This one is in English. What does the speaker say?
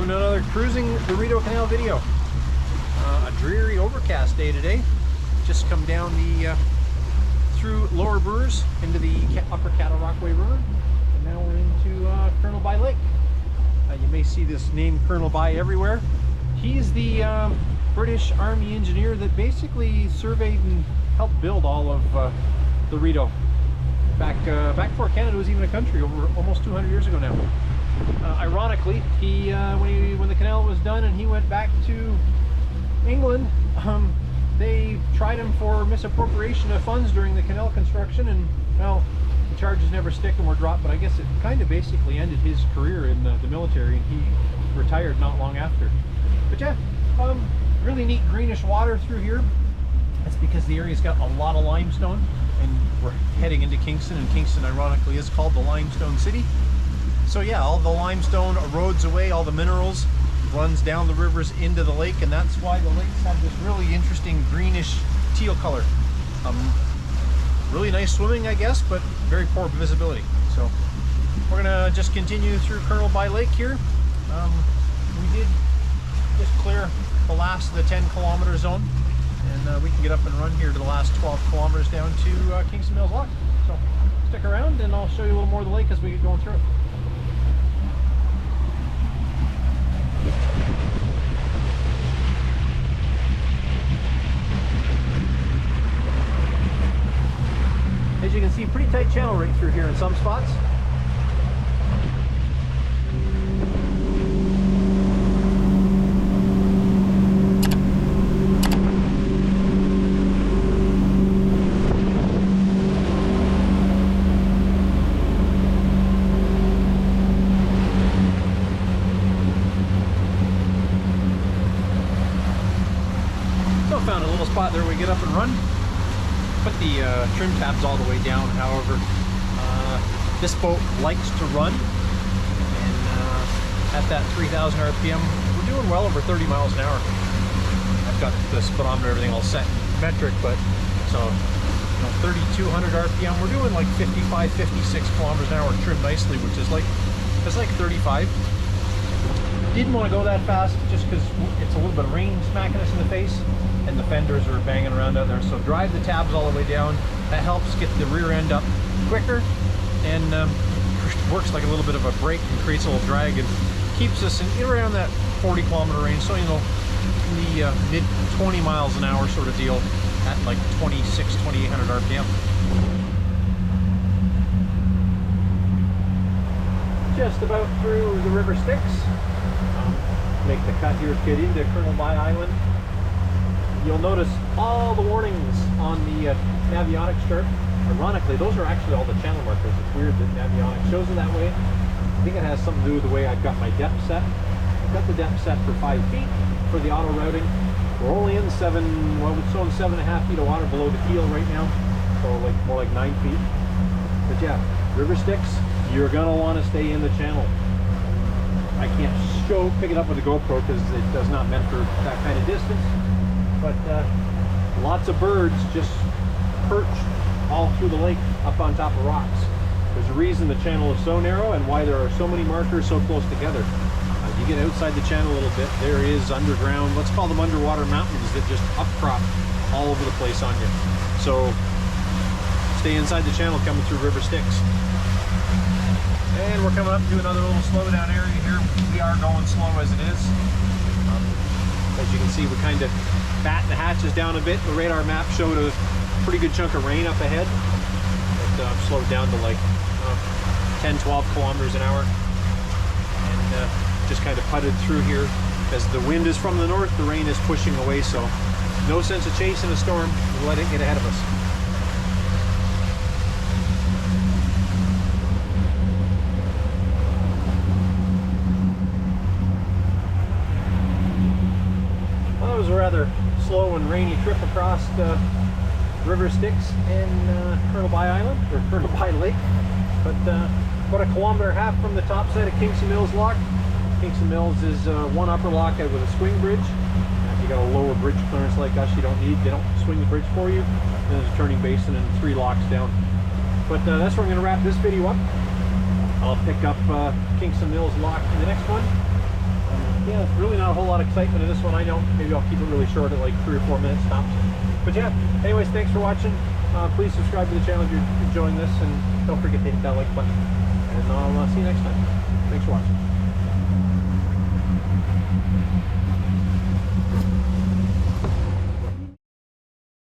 doing another cruising the Rideau Canal video. A dreary overcast day today. Just come down the through Lower Brewers into the Upper Cattle Rockaway River, and now we're into Colonel By Lake. You may see this name Colonel By everywhere. He's the British Army engineer that basically surveyed and helped build all of the Rideau back before Canada was even a country, over almost 200 years ago now. Ironically, he when the canal was done and he went back to England, they tried him for misappropriation of funds during the canal construction, and well, the charges never stick and were dropped, but I guess it kind of basically ended his career in the military, and he retired not long after. But yeah, really neat greenish water through here. That's because the area's got a lot of limestone, and we're heading into Kingston, and Kingston ironically is called the Limestone City. So yeah, all the limestone erodes away, all the minerals, runs down the rivers into the lake, and that's why the lakes have this really interesting greenish teal color. Really nice swimming, I guess, but very poor visibility. So we're gonna just continue through Colonel By Lake here. We did just clear the last of the 10-kilometer zone, and we can get up and run here to the last 12 kilometers down to Kingston Mills Lock. So stick around and I'll show you a little more of the lake as we get going through it. As you can see, pretty tight channel right through here in some spots. So found a little spot there we get up and run. Put the trim tabs all the way down. However, this boat likes to run, and at that 3,000 RPM, we're doing well over 30 miles an hour. I've got the speedometer, everything all set in metric, but so 3,200 RPM, we're doing like 55, 56 kilometers an hour trim nicely, which is like, it's like 35. Didn't want to go that fast just because it's a little bit of rain smacking us in the face, and the fenders are banging around out there. So drive the tabs all the way down. That helps get the rear end up quicker, and works like a little bit of a brake and creates a little drag and keeps us in around that 40-kilometer range. So in the mid 20 miles an hour sort of deal at like 26, 2,800 RPM. Just about through the River Styx. Make the cut here to get into Colonel By Island. You'll notice all the warnings on the Navionics chart. Ironically, those are actually all the channel markers. It's weird that Navionics shows it that way. I think it has something to do with the way I've got my depth set. I've got the depth set for 5 feet for the auto routing. We're only in 7.5 feet of water below the keel right now, so like more like 9 feet. But yeah, River Styx, you're gonna want to stay in the channel. I can't pick it up with a GoPro because it does not meant for that kind of distance. But lots of birds just perched all through the lake up on top of rocks. There's a reason the channel is so narrow and why there are so many markers so close together. You get outside the channel a little bit, there is underground, let's call them underwater mountains that just upcrop all over the place on you. So stay inside the channel coming through River Styx. And we're coming up to another little slowdown area here. We are going slow as it is. As you can see, we kind of batten the hatches down a bit. The radar map showed a pretty good chunk of rain up ahead. It slowed down to like 10, 12 kilometers an hour. And just kind of putted through here. As the wind is from the north, the rain is pushing away, so no sense of chasing a storm. We'll let it get ahead of us. A rather slow and rainy trip across River Styx and Colonel By Island, or Colonel By Lake, but about 1.5 kilometers from the top side of Kingston Mills Lock. Kingston Mills is one upper lock with a swing bridge. If you got a lower bridge clearance like us, they don't swing the bridge for you. Then there's a turning basin and 3 locks down. But that's where I'm going to wrap this video up. I'll pick up Kingston Mills Lock in the next one. yeah, really not a whole lot of excitement in this one. I know. Maybe I'll keep it really short at like 3 or 4 minute stops. But yeah, anyways, thanks for watching. Please subscribe to the channel if you're enjoying this, and don't forget to hit that like button. And I'll see you next time. Thanks for watching.